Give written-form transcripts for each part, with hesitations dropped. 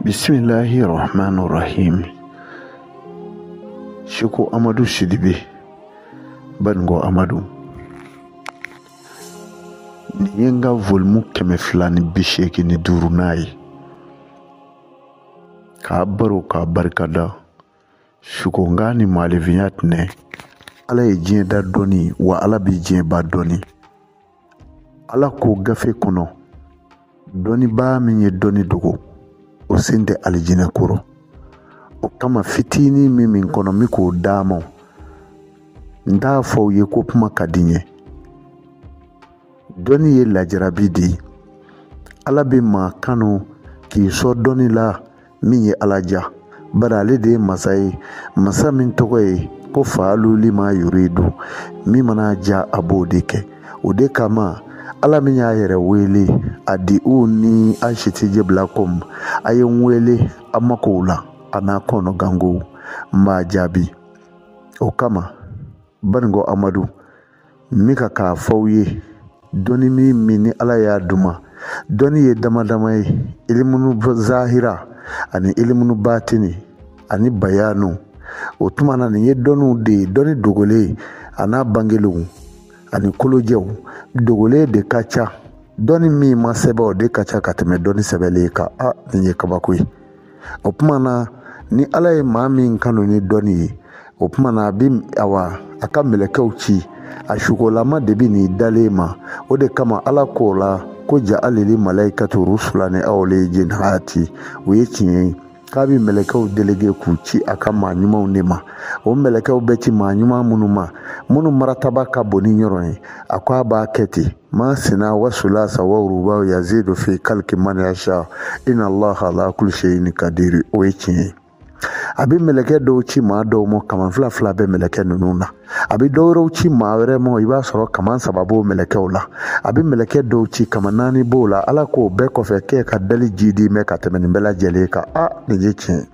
Bismillahirrahmanirrahim. Shiko Amadou Sidibe Bango Amadou Niyenga volmu keme fulani bisheki ni duru nayi ka baro ka barkada shuko ngani malivinyat ne ala ye jiɲɛ da dɔni wa ala bi jiɲɛ ba dɔni ala ko gafe kɔnɔ dɔni baa min ye dɔni dogo o sen tɛ alijinɛ kɔrɔ o kama fitini min kɔnɔ mi k'o d'a ma n t'a fɔ u ye ko kuma ka di ɲɛ dɔni ye lajarabi di ala bɛ maa kanu k'i sɔn dɔni la min ye ala ja bari ale de ye masa ye masa min tɔgɔ ye ko faalu lima yuridu min mana ja a b'o de kɛ o de kama ala min y'a yɛrɛ wele a di u ni an sitijeblakom a ye n wele a makow la a n'a kɔnɔ gango n b'a jaabi o kama Bango Amadou mi ka k'a fɔw ye dɔni min ni ala y'a duma dɔni ye damadama ye ilimunu zahira ani ilimunu batini ani bayanu o tuma na nin ye dɔniw de ye dɔni dogolen a n'a bangelenw ani kolojɛw dogolen de ka ca dɔni min ma sɛbɛ o de ka ca ka tɛmɛ dɔni sɛbɛlen kan nin ye kabako ye o tuma na ni ala ye maa min kanu ni dɔni ye o tuma na a ka mɛlɛkɛw ci a sukolama de bi nin dalen ma o de kama ala k'o la ko ja alili malaikatu rusulani awle jinhati o ye tiɲɛ ye k'a bi mɛlɛkɛw delege k'u ci a ka maa ɲumanw de ma o mɛlɛkɛw bɛ ci maa ɲuman minnu marataba ka bon ni ɲɔrɔ ye a ko a b'a kɛ ten ma sina wa sulasa wa rubaw yazidu fi kalki man yasha inna allaha ala kulli shay'in qadir o ye tiɲɛ ye a bɛ mɛlɛkɛ dɔw ci maa dɔw ma kaman fila bɛ mɛlɛkɛ ninnu na a bɛ dɔwɛrɛw ci maa wɛrɛ ma i b'a sɔrɔ kaman 3 b'o mɛlɛkɛw la a bɛ mɛlɛkɛ dɔw ci kaman 4 b'o la ala k'o bɛɛ kɔfɛ kɛ ka dali ji di mɛn ka tɛmɛ nin bɛɛ lajɛlen kan nin ye tiɲɛ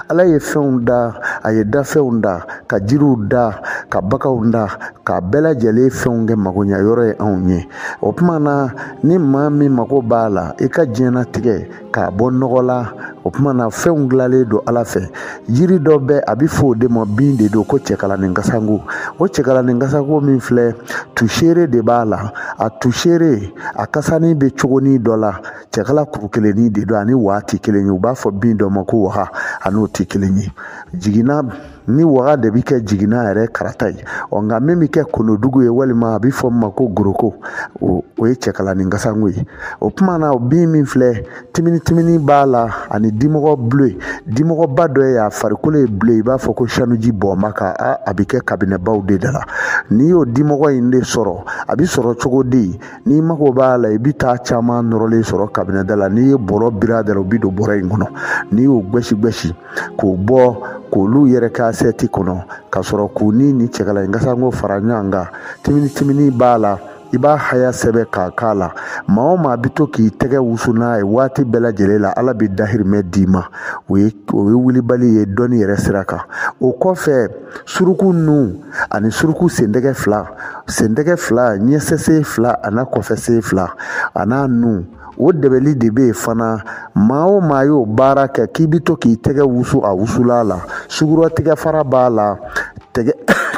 ala ye fɛnw da a ye dafɛnw da ka jiriw da ka bagaw da ka bɛɛ lajɛlen fɛnw kɛ magoɲa yɔrɔ ye anw ye o tuma na ni maa min mago b'a la i ka diɲɛnatigɛ k'a bɔ nɔgɔ la o tuma na fɛnw dilanlen don ala fɛ jiri dɔ bɛ a bɛ fɔ o de ma bin de don ko cɛkalanin kasango o cɛkalanin kasango min filɛ tusere de b'a la a tusere a kasanin bɛ cogonin dɔ la cɛkala kuru kelennin de don ani waati kelen ye u b'a fɔ bin dɔ ma ko waha an'o tɛ kelen ye jiginna ni waga de bi kɛ jiginna yɛrɛ karata ye nka min bi kɛ kɔnɔdugu ye walima a bɛ fɔ min ma ko goroko o ye cɛkalanin kasango ye o tuma na o bin min filɛ timini b'a la ani dimɔgɔ bleu dimɔgɔba dɔ ye a farikolo ye bleu i b'a fɔ ko sanuji bɔnba kan a bɛ kɛ kabinɛbaw de da la n'i y'o dimɔgɔ in de sɔrɔ a bɛ sɔrɔ cogo di n'i mago b'a la i bɛ taa caman nɔrɔlen sɔrɔ kabinɛda la n'i ye bɔrɔ bira da la o bɛ don bɔrɔ in kɔnɔ n'i y'o gosi k'o bɔ k'olu yɛrɛ k'a sɛti kɔnɔ ka sɔrɔ k'u ni cɛkalanin kasango fara ɲɔgɔn kan timini b'a la i b'a haya sɛbɛ k'a la maa o maa bɛ to k'i tɛgɛ wusu n'a ye waati bɛɛ lajɛlen la ala bɛ dahirimɛ d'i ma o ye wulibali ye dɔnni yɛrɛ sira kan o kɔfɛ suruku nu ani suruku sendɛgɛ fila ɲɛsɛse fila a n'a kɔfɛsen fila a n'a nu o dɛbɛli de bɛ yen fana maa o maa y'o baara kɛ k'i bɛ to k'i tɛgɛ wusu a wusula la sugurɔtigɛ fara b'a la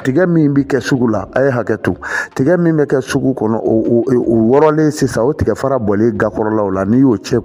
tigɛ min bɛ kɛ sugu la a ye hakɛ to tigɛ min bɛ kɛ sugu kɔnɔ o wɔrɔlen sisan o tigɛ fara bɔlen gakɔrɔlaw la n'i y'o cɛ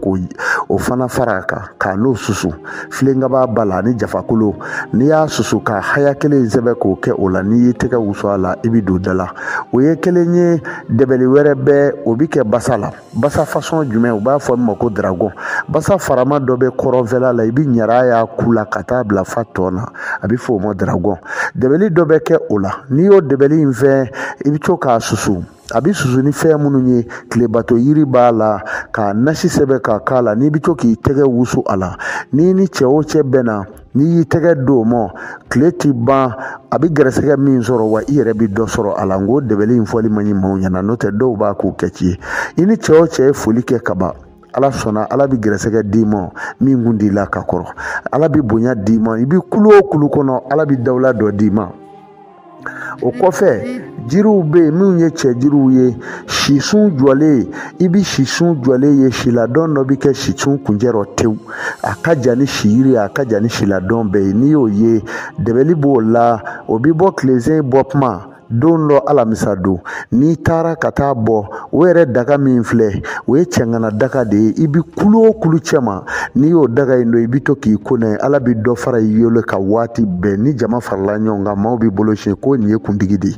o fana fara kan k'a n'o susu filenkaba b'a la ani jafakolo n'i y'a susu ka haya kelen sɛbɛn k'o kɛ o la n'i y'i tɛgɛ wusu a la i bɛ don da la o ye kelen ye dɛbɛli wɛrɛ bɛ o bɛ kɛ basa la basa fasɔn jumɛn u b'a fɔ min ma ko dragon basa farama dɔ bɛ kɔrɔnfɛla la i bɛ ɲara y'a ku la ka taa bila fa tɔ na a bɛ fɔ o ma dragon dɛbɛli dɔ bɛ kɛ o la n'i y'o dɛbɛli in fɛ i bɛ to k'a susu a bɛ susu ni fɛn minnu ye tilebato yiri b'a la k'a nasi sɛbɛn k'a la n'i bɛ to k'i tɛgɛ wusu a la n'i ni cɛ o cɛ bɛnna n'i y'i tɛgɛ don o ma tile tɛ ban a bɛ gɛrɛsɛgɛ min sɔrɔ wa i yɛrɛ bɛ dɔ sɔrɔ a la n ko dɛbɛli in fɔli man ɲi maaw ɲɛna n'o tɛ dɔw b'a k'u kɛ ci ye i ni cɛ o cɛ ye foli kɛ ka ban ala sɔnna ala bɛ gɛrɛsɛgɛ d'i ma min kun d'i la ka kɔrɔ ala bɛ bonya d'i ma i bɛ kulo o kulo kɔnɔ ala bɛ dawula dɔ d'i ma o kɔfɛ jiriw be min ye cɛ jiriw ye sisun jɔlen i bi sisun jɔlen ye siladɔn dɔ bi kɛ sisun kuncɛrɔ tew a ka jan ni si yiri a ka jan ni siladɔn bɛɛ ye n'i y'o ye dɛbɛli b'o la o bi bɔ tilesen bɔ kuma don dɔ alamisa don n'i taara ka taa bɔ o yɛrɛ daga min filɛ o ye cɛngana daga de ye i bi kulo o kulu cɛ ma n'i y'o daga in don i bi to k'i ko n'a ye ala bi dɔ fara i yele ka waati bɛɛ ni jama farala ɲɔgɔn kan maaw bi bolo siɲɛ ko nin ye kuntigi de ye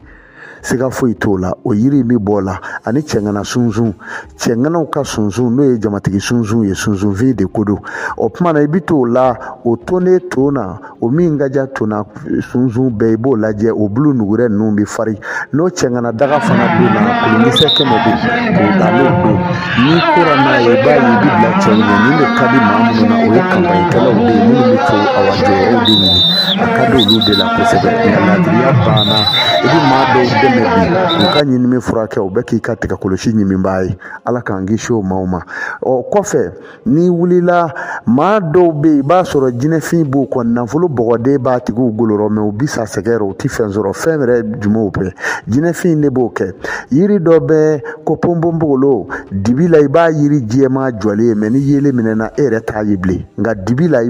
siga foyi t'o la o yiri min b'o la ani cɛngana sunsun cɛnganaw ka sunsun n'o ye jamatigi sunsun ye sunsunfin de ko don o tuma na i bi t'o la o tonnen to na o min ka ja to na sunsun bɛɛ i b'o lajɛ o bulu nugurɛ ninnu bi fari n'o cɛngana daga fana don na kolonkisɛ kɛmɛ bɛ k'o ale don n'i kora n'a ye i b'a ye i bi bila cɛw ɲɛ nin de ka di maa minnu na o ye kanpanikɛlaw de ye minnu bɛ to awa jɔyɔrɔw de ɲini a ka di olu de la kosɛbɛ nka laadiriya banna i bi maa dɔw dɛmɛ bi u ka ɲinimi furakɛ u bɛ k'i ka tigɛ kɔlɔsi ɲiminbaa ye ala k'an kisi o maaw ma ɔ kɔfɛ n'i wulila maa dɔw bɛ yen i b'a sɔrɔ jinɛfin b'u kɔ nafolo bɔgɔden b'a tigiw golorɔ mɛ u bi sa sɛgɛrɛ u ti fɛn sɔrɔ fɛn wɛrɛ jumɛnw bɛ jinɛfin de b'o kɛ yiri dɔ bɛ ko pɔnpɔnbogolo dibi la i b'a yiri jɛma jɔlen ye mɛ ni yelen minɛna e yɛrɛ t'a ye bilen nka dibi la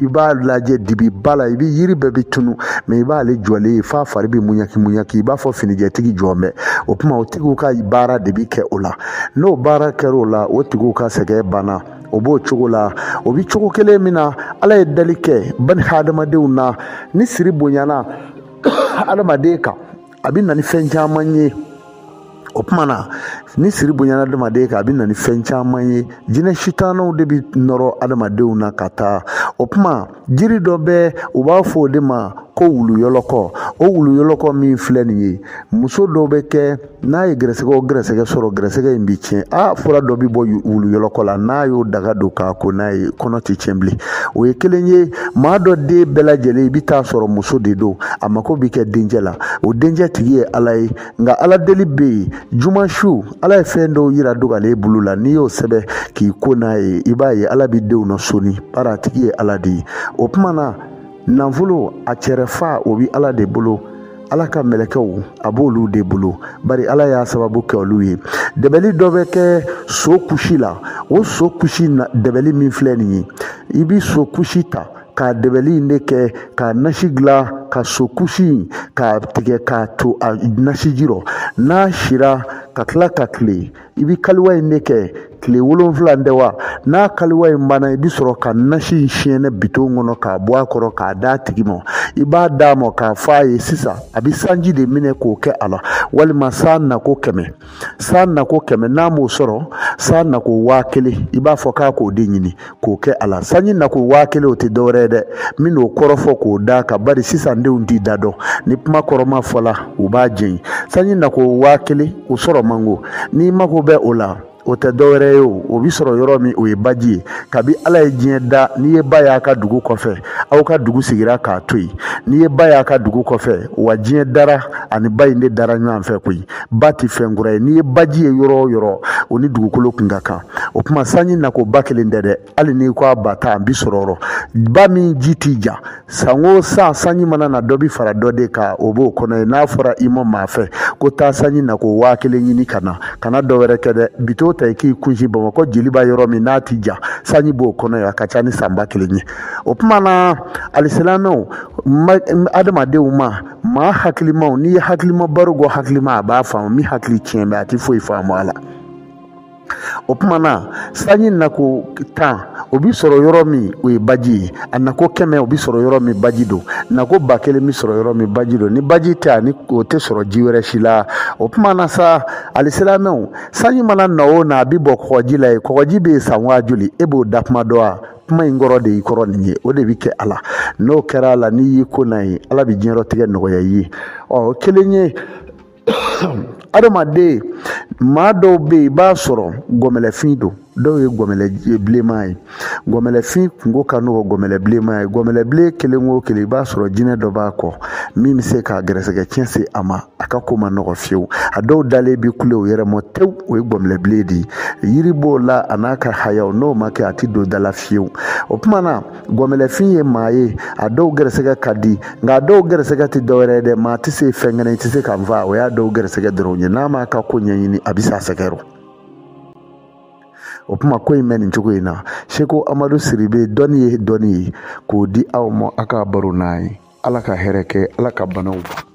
i b'a lajɛ dibi ba la i bi yiri bɛɛ bi tunu mɛ i b'ale jɔlen ye f'a fari bi muɲaki i b'a fɔ finijɛtigi jɔnbɛ o tuma o tigiw ka baara de bi kɛ o la n'o baara kɛra o la o tigiw ka sɛgɛn banna o b'o cogo la o bi cogo kelen min na ala ye dali kɛ bani hadamadenw na ni siri bonyana adamaden kan a bi na ni fɛn caman ye o tuma na ni siri bonyana adamaden kan a bɛ na ni fɛn caman ye jinɛ sitanaw de bɛ nɔrɔ adamadenw na ka taa o tuma jiri dɔ bɛ u b'a fɔ o de ma ko wuluyɔlɔkɔ o wuluyɔlɔkɔ min filɛ nin ye muso dɔw bɛ kɛ n'a ye gɛrɛsɛgɛ sɔrɔ gɛrɛsɛgɛ in bi tiɲɛ fura dɔ bɛ bɔ wuluyɔlɔkɔ la n'a y'o daga don k'a ko n'a ye kɔnɔ tɛ tiɲɛ bilen o ye kelen ye maa dɔ den bɛɛ lajɛlen i bɛ taa sɔrɔ muso de don a mako bɛ kɛ dencɛ la o dencɛ tigi ye ala ye nka ala deli bɛ yen juma su ala ye fɛn dɔw yira dɔgɔlen bolo la n'i y'o sɛbɛn k'i ko n'a ye i b'a ye ala bɛ denw na soni bari a tigi ye ala de ye o tuma na nafolo a cɛrɛfa o bi ala de bolo ala ka mɛlɛkɛw a b'olu de bolo bari ala y'a sababu kɛ olu ye dɛbɛli dɔ bɛ kɛ so kusi la o so kusi dɛbɛli min filɛ nin ye i bi so kusi ta k'a dɛbɛli in de kɛ k'a nasi dilan ka so kusi k'a tigɛ k'a to a nasi jirɔ n'a sira ka tila ka tile i bi kaliwa in de kɛ tile 7 tɛ wa n'a kaliwa in banna i bi sɔrɔ ka nasi in siɲɛnɛ biton kɔnɔ k'a bɔ a kɔrɔ k'a d'a tigi ma i b'a d'a ma k'a fɔ a ye sisan a bi sanji de minɛ k'o kɛ a la walima san nako 100 n'a m'o sɔrɔ san nako 1000 i b'a fɔ k'a k'o de ɲini k'o kɛ a la sanji nako 1000 o tɛ dɔwɛrɛ ye dɛ min n'o kɔrɔfɔ k'o d'a kan bari sisan denw t'i da dɔn ni kuma kɔrɔma fɔla u b'a jɛn sanji nako 1000 o sɔrɔ man go n'i mako bɛ o la o tɛ dɔwɛrɛ ye o bi sɔrɔ yɔrɔ min o ye baji ye kabi ala ye diɲɛ da n'i ye ba y'a ka dugu kɔfɛ aw ka dugu sigira k'a to yen n'i ye ba y'a ka dugu kɔfɛ wa diɲɛ dara ani ba in de dara ɲɔgɔn fɛ koyi ba ti fɛn kura ye n'i ye baji ye yɔrɔ o yɔrɔ o ni dugukolo kun ka kan o tuma sanji nako ba kelen tɛ dɛ hali n'i ko a ba ta an bi sɔrɔ yɔrɔ ba min ji t'i ja san o san sanji mana na dɔ bi fara dɔ de kan o b'o kɔnɔ ye n'a fɔra i ma maa fɛ ko taa sanji nako 1000 ɲini kana dɔwɛrɛ kɛ dɛ bito ta i k'i kunsi bamakɔ jeli b'a yɔrɔ min n'a ti ja sanji b'o kɔnɔ ye a ka ca ni sanba 1 ye o tuma na alisilamɛw adamadenw ma maa hakilimaw n'i ye hakilima baro gɔ hakilima a b'a faamu min hakili tiɲɛ bɛ a ti foyi faamu a la o tuma na sanji nako 10 o bi sɔrɔ yɔrɔ min o ye baji ye a nako 100 o bi sɔrɔ yɔrɔ min baji don nako 1000 bi sɔrɔ yɔrɔ min baji don ni baji tɛ ani o tɛ sɔrɔ ji wɛrɛ si la o tuma na sa alisilamɛw sanji mana na o na a bi bɔ kɔgɔji la ye kɔgɔji bɛ san waa joli e b'o da kuma dɔn wa kuma in kɔrɔ de y'i kɔrɔ nin ye o de bi kɛ a la n'o kɛra a la n'i y'i ko n'a ye ala bi diɲɛlatigɛ nɔgɔya i ye kelen ye adamaden maa dɔw bɛ yen i b'a sɔrɔ gɔmɛlɛfin don dɔw ye gɔmɛlɛ bilenman ye gɔmɛlɛfin kungo ka n'o gɔmɛlɛ bilenman ye gɔmɛlɛ bilen kelen o kelen i b'a sɔrɔ jinɛ dɔ b'a kɔ min bɛ se k'a gɛrɛsɛgɛ cɛn se a ma a ka ko ma nɔgɔ fiyewu a dɔw dalen bɛ kule o yɛrɛ mɔ tewu o ye gɔmɛlɛ bilen de ye yiri b'o la a n'a ka hayaw n'o ma kɛ a tɛ don da la fiyewu o tuma na gɔmɛlɛfin ye maa ye a dɔw gɛrɛsɛgɛ ka di nka a dɔw gɛrɛsɛgɛ tɛ dɔwɛrɛ ye dɛ maa tɛ se fɛn kɛnɛ i tɛ se ka n fa o y'a dɔw gɛrɛsɛgɛ dɔrɔn ye n'a m'a ka ko ɲɛɲini a bɛ sa sɛgɛrɛ o kuma ko in bɛ nin cogo in na Seko Amadu Siribe dɔnni ye dɔnni ye k'o di aw ma a ka baro n'a ye ala ka hɛrɛ kɛ ala ka banaw ban